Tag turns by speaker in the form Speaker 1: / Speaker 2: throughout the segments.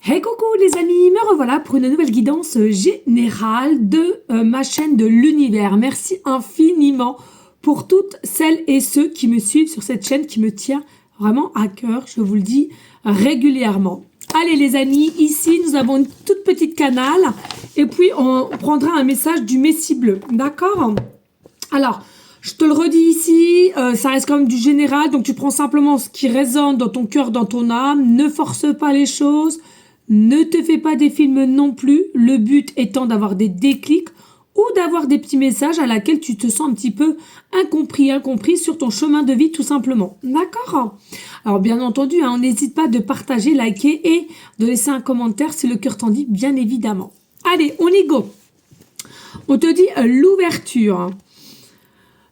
Speaker 1: Hey coucou les amis, me revoilà pour une nouvelle guidance générale de ma chaîne de l'univers. Merci infiniment pour toutes celles et ceux qui me suivent sur cette chaîne qui me tient vraiment à cœur, je vous le dis régulièrement. Allez les amis, ici nous avons une toute petite canal et puis on prendra un message du Messie bleu, d'accord? Alors, je te le redis ici, ça reste quand même du général, donc tu prends simplement ce qui résonne dans ton cœur, dans ton âme, ne force pas les choses. Ne te fais pas des films non plus, le but étant d'avoir des déclics ou d'avoir des petits messages à laquelle tu te sens un petit peu incompris sur ton chemin de vie tout simplement. D'accord? Alors bien entendu, on n'hésite pas de partager, liker et de laisser un commentaire si le cœur t'en dit, bien évidemment. Allez, on y go. On te dit l'ouverture.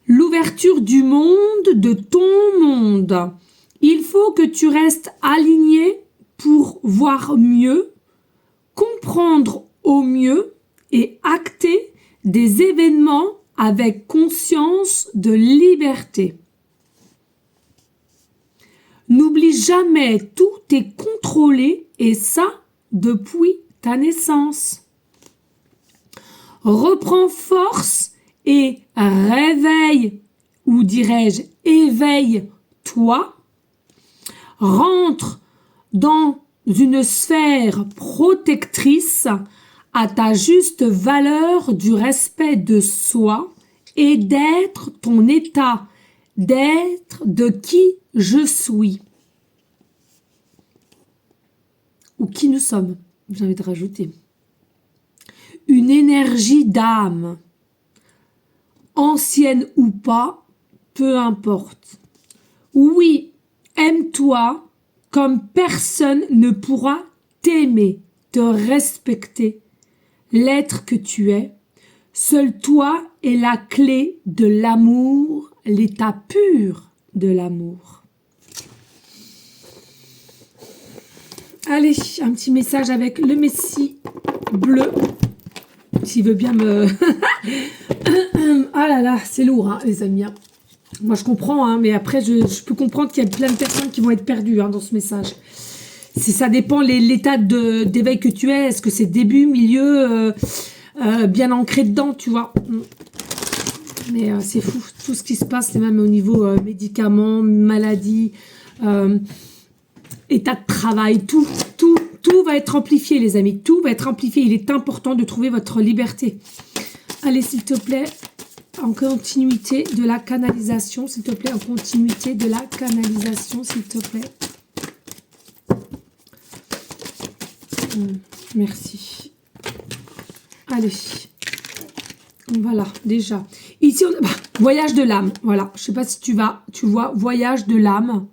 Speaker 1: L'ouverture du monde, de ton monde. Il faut que tu restes aligné pour voir mieux, comprendre au mieux et acter des événements avec conscience de liberté. N'oublie jamais, tout est contrôlé et ça depuis ta naissance. Reprends force et réveille, ou dirais-je éveille-toi. Rentre dans une sphère protectrice à ta juste valeur du respect de soi et d'être ton état, d'être de qui je suis. Ou qui nous sommes, j'ai envie de rajouter. Une énergie d'âme, ancienne ou pas, peu importe. Oui, aime-toi comme personne ne pourra t'aimer, te respecter, l'être que tu es. Seul toi est la clé de l'amour, l'état pur de l'amour. Allez, un petit message avec le Messie bleu, s'il veut bien me... Ah là là, c'est lourd, hein, les amis. Moi, je comprends, mais après, je peux comprendre qu'il y a plein de personnes qui vont être perdues dans ce message. Ça dépend l'état d'éveil que tu es. Est-ce que c'est début, milieu, bien ancré dedans, tu vois. Mais c'est fou, tout ce qui se passe, c'est même au niveau médicaments, maladies, état de travail, tout va être amplifié, les amis. Tout va être amplifié. Il est important de trouver votre liberté. Allez, s'il te plaît. En continuité de la canalisation, s'il te plaît. En continuité de la canalisation, s'il te plaît. Merci. Allez. Voilà, déjà. Ici, on a... voyage de l'âme. Voilà. Je ne sais pas si tu vois, voyage de l'âme.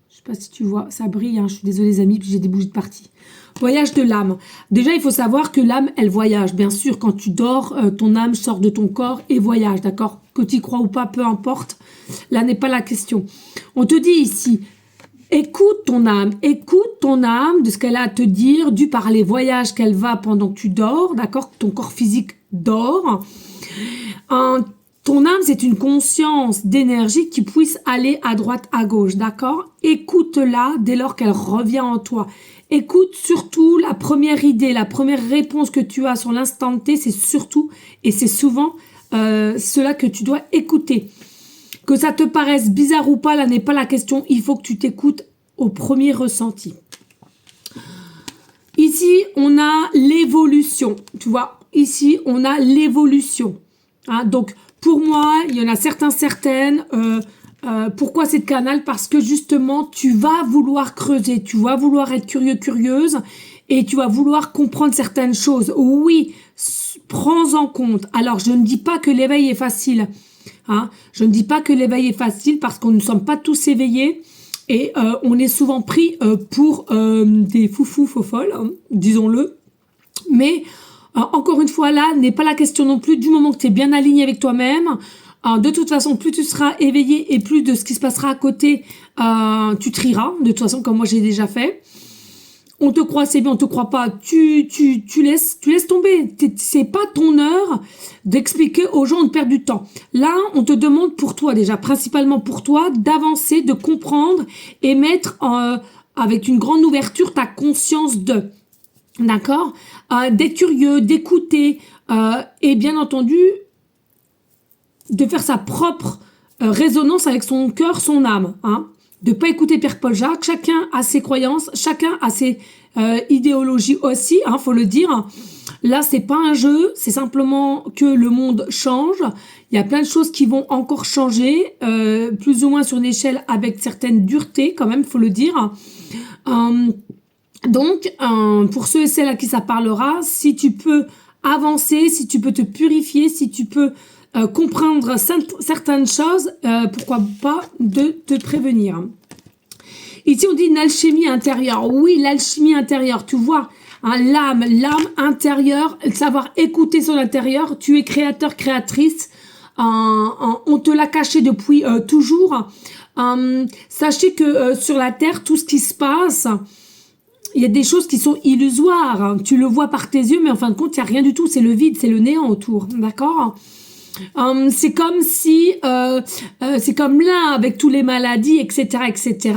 Speaker 1: Je ne sais pas si tu vois. Ça brille, je suis désolée, les amis, puis j'ai des bougies de partie. Voyage de l'âme. Déjà, il faut savoir que l'âme, elle voyage. Bien sûr, quand tu dors, ton âme sort de ton corps et voyage, d'accord? Que tu y crois ou pas, peu importe. Là n'est pas la question. On te dit ici, écoute ton âme de ce qu'elle a à te dire, dû par les voyages qu'elle va pendant que tu dors, d'accord? Ton corps physique dort. Ton âme, c'est une conscience d'énergie qui puisse aller à droite, à gauche, d'accord? Écoute-la dès lors qu'elle revient en toi. Écoute surtout la première idée, la première réponse que tu as sur l'instant T, c'est surtout, et c'est souvent cela que tu dois écouter. Que ça te paraisse bizarre ou pas, là n'est pas la question, il faut que tu t'écoutes au premier ressenti. Ici, on a l'évolution, tu vois, ici, on a l'évolution. Donc, pour moi, il y en a certaines... pourquoi cette canal? Parce que justement, tu vas vouloir creuser, tu vas vouloir être curieuse et tu vas vouloir comprendre certaines choses. Oui, prends en compte. Alors, je ne dis pas que l'éveil est facile. Je ne dis pas que l'éveil est facile parce qu'on ne sommes pas tous éveillés et on est souvent pris pour des foufous faux-folles, disons-le. Mais encore une fois, là, n'est pas la question non plus du moment que tu es bien aligné avec toi-même. De toute façon, plus tu seras éveillé et plus de ce qui se passera à côté, tu trieras. De toute façon, comme moi j'ai déjà fait. On te croit, c'est bien, on te croit pas. Tu laisses tomber. C'est pas ton heure d'expliquer aux gens de perdre du temps. Là, on te demande pour toi déjà, principalement pour toi, d'avancer, de comprendre et mettre avec une grande ouverture ta conscience de. d'accord, d'être curieux, d'écouter, et bien entendu, de faire sa propre résonance avec son cœur, son âme, hein. De pas écouter Pierre Paul Jacques, chacun a ses croyances, chacun a ses idéologies aussi, hein, faut le dire. Là, c'est pas un jeu, c'est simplement que le monde change. Il y a plein de choses qui vont encore changer, plus ou moins sur une échelle avec certaines duretés, quand même, faut le dire. Donc, pour ceux et celles à qui ça parlera, si tu peux avancer, si tu peux te purifier, si tu peux comprendre certaines choses, pourquoi pas de te prévenir. Ici, on dit une alchimie intérieure. Oui, l'alchimie intérieure, tu vois, hein, l'âme intérieure, savoir écouter son intérieur. Tu es créateur, créatrice. On te l'a caché depuis toujours. Sachez que sur la Terre, tout ce qui se passe, il y a des choses qui sont illusoires. Hein. Tu le vois par tes yeux, mais en fin de compte, il n'y a rien du tout. C'est le vide, c'est le néant autour. D'accord ? C'est comme si, c'est comme là, avec toutes les maladies, etc., etc.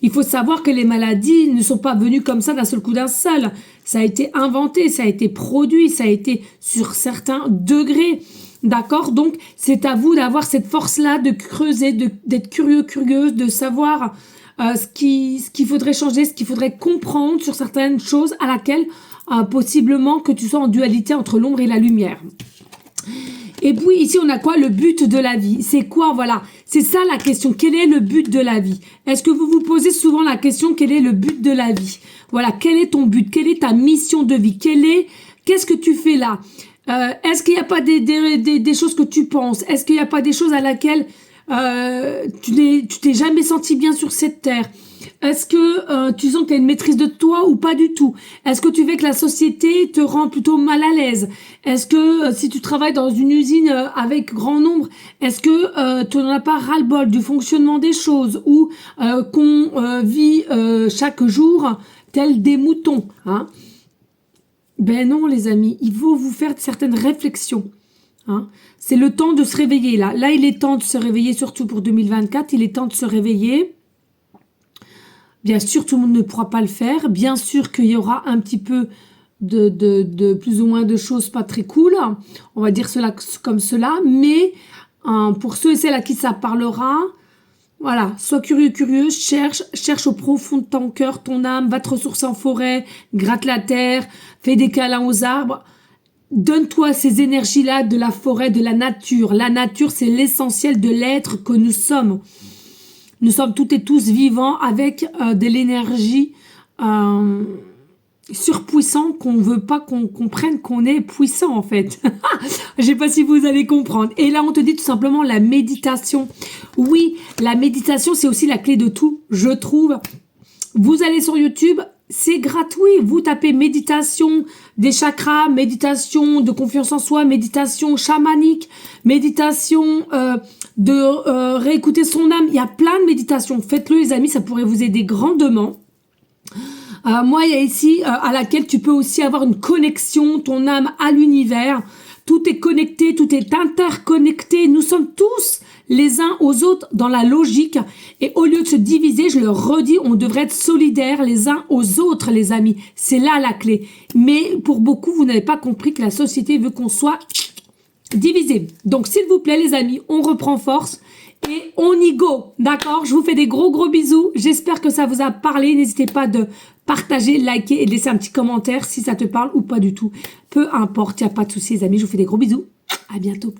Speaker 1: Il faut savoir que les maladies ne sont pas venues comme ça d'un seul coup d'un seul. Ça a été inventé, ça a été produit, ça a été sur certains degrés. D'accord? Donc, c'est à vous d'avoir cette force-là, de creuser, d'être curieux, curieuse, de savoir ce qu'il faudrait changer, ce qu'il faudrait comprendre sur certaines choses à laquelle, possiblement, que tu sois en dualité entre l'ombre et la lumière. Et puis ici on a quoi? Le but de la vie. C'est quoi? Voilà, c'est ça la question. Quel est le but de la vie? Est-ce que vous vous posez souvent la question quel est le but de la vie? Voilà, quel est ton but? Quelle est ta mission de vie? Qu'est-ce que tu fais là? Est-ce qu'il n'y a pas des choses que tu penses? Est-ce qu'il n'y a pas des choses à laquelle tu t'es jamais senti bien sur cette terre? Est-ce que tu sens que tu as une maîtrise de toi ou pas du tout? Est-ce que tu veux que la société te rend plutôt mal à l'aise? Est-ce que si tu travailles dans une usine avec grand nombre, est-ce que tu n'en as pas ras-le-bol du fonctionnement des choses ou qu'on vit chaque jour tel des moutons, hein? Ben non les amis, il faut vous faire certaines réflexions. Hein. C'est le temps de se réveiller là. Là il est temps de se réveiller, surtout pour 2024, il est temps de se réveiller. Bien sûr, tout le monde ne pourra pas le faire. Bien sûr qu'il y aura un petit peu de plus ou moins de choses pas très cool. On va dire cela comme cela. Mais pour ceux et celles à qui ça parlera, voilà, sois curieux, curieuse, cherche au profond de ton cœur, ton âme, va te ressourcer en forêt, gratte la terre, fais des câlins aux arbres. Donne-toi ces énergies-là de la forêt, de la nature. La nature, c'est l'essentiel de l'être que nous sommes. Nous sommes toutes et tous vivants avec de l'énergie surpuissante qu'on veut pas qu'on comprenne qu'on est puissant en fait. Je sais pas si vous allez comprendre. Et là, on te dit tout simplement la méditation. Oui, la méditation, c'est aussi la clé de tout, je trouve. Vous allez sur YouTube, c'est gratuit. Vous tapez méditation des chakras, méditation de confiance en soi, méditation chamanique, méditation de réécouter son âme. Il y a plein de méditations. Faites-le les amis, ça pourrait vous aider grandement. Moi, il y a ici à laquelle tu peux aussi avoir une connexion, ton âme à l'univers. Tout est connecté, tout est interconnecté. Nous sommes tous les uns aux autres dans la logique. Et au lieu de se diviser, je le redis, on devrait être solidaires les uns aux autres, les amis. C'est là la clé. Mais pour beaucoup, vous n'avez pas compris que la société veut qu'on soit divisé. Donc, s'il vous plaît, les amis, on reprend force. Et on y go, d'accord? Je vous fais des gros bisous. J'espère que ça vous a parlé. N'hésitez pas de partager, liker et de laisser un petit commentaire si ça te parle ou pas du tout. Peu importe, il n'y a pas de souci, les amis. Je vous fais des gros bisous. À bientôt.